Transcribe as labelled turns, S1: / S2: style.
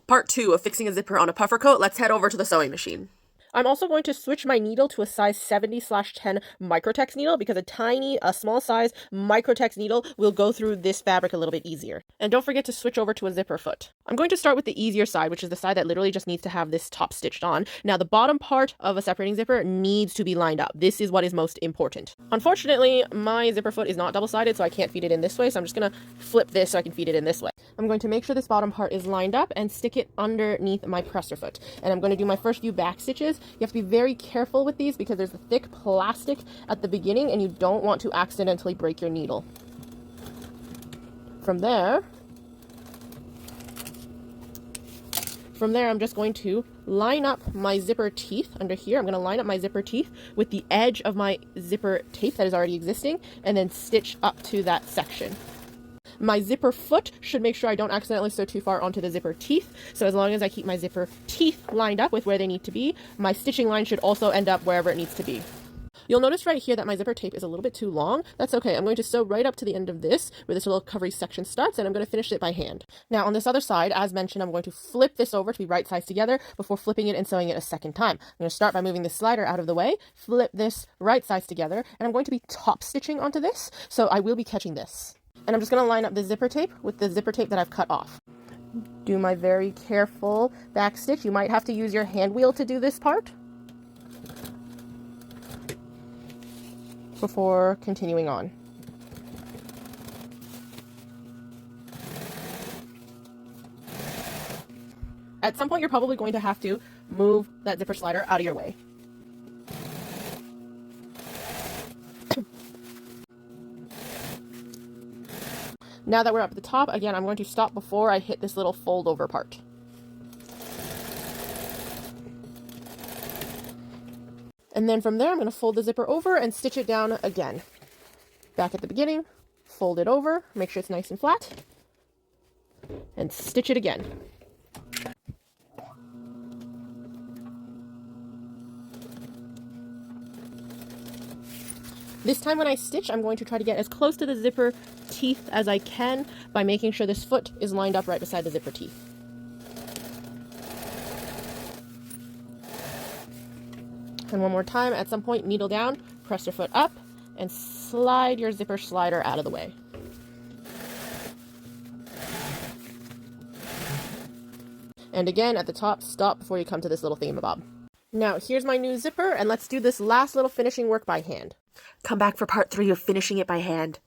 S1: Part 2 of fixing a zipper on a puffer coat. Let's head over to the sewing machine. I'm also going to switch my needle to a size 70/10 Microtex needle because a small size Microtex needle will go through this fabric a little bit easier. And don't forget to switch over to a zipper foot. I'm going to start with the easier side, which is the side that literally just needs to have this top stitched on. Now, the bottom part of a separating zipper needs to be lined up. This is what is most important. Unfortunately, my zipper foot is not double-sided, so I can't feed it in this way, so I'm just going to flip this so I can feed it in this way. I'm going to make sure this bottom part is lined up and stick it underneath my presser foot. And I'm going to do my first few back stitches. You have to be very careful with these because there's a thick plastic at the beginning and you don't want to accidentally break your needle. From there, I'm just going to line up my zipper teeth under here. I'm going to line up my zipper teeth with the edge of my zipper tape that is already existing and then stitch up to that section. My zipper foot should make sure I don't accidentally sew too far onto the zipper teeth. So as long as I keep my zipper teeth lined up with where they need to be, my stitching line should also end up wherever it needs to be. You'll notice right here that my zipper tape is a little bit too long. That's okay. I'm going to sew right up to the end of this, where this little covery section starts, and I'm going to finish it by hand. Now, on this other side, as mentioned, I'm going to flip this over to be right sides together before flipping it and sewing it a second time. I'm going to start by moving the slider out of the way, flip this right sides together, and I'm going to be top stitching onto this, so I will be catching this. And I'm just going to line up the zipper tape with the zipper tape that I've cut off. Do my very careful back stitch. You might have to use your hand wheel to do this part before continuing on. At some point, you're probably going to have to move that zipper slider out of your way. Now that we're up at the top, again, I'm going to stop before I hit this little fold over part. And then from there, I'm going to fold the zipper over and stitch it down again. Back at the beginning, fold it over, make sure it's nice and flat, and stitch it again. This time when I stitch, I'm going to try to get as close to the zipper teeth as I can by making sure this foot is lined up right beside the zipper teeth. And one more time, at some point, needle down, press your foot up, and slide your zipper slider out of the way. And again, at the top, stop before you come to this little thingamabob. Now, here's my new zipper, and let's do this last little finishing work by hand. Come back for part 3 of finishing it by hand.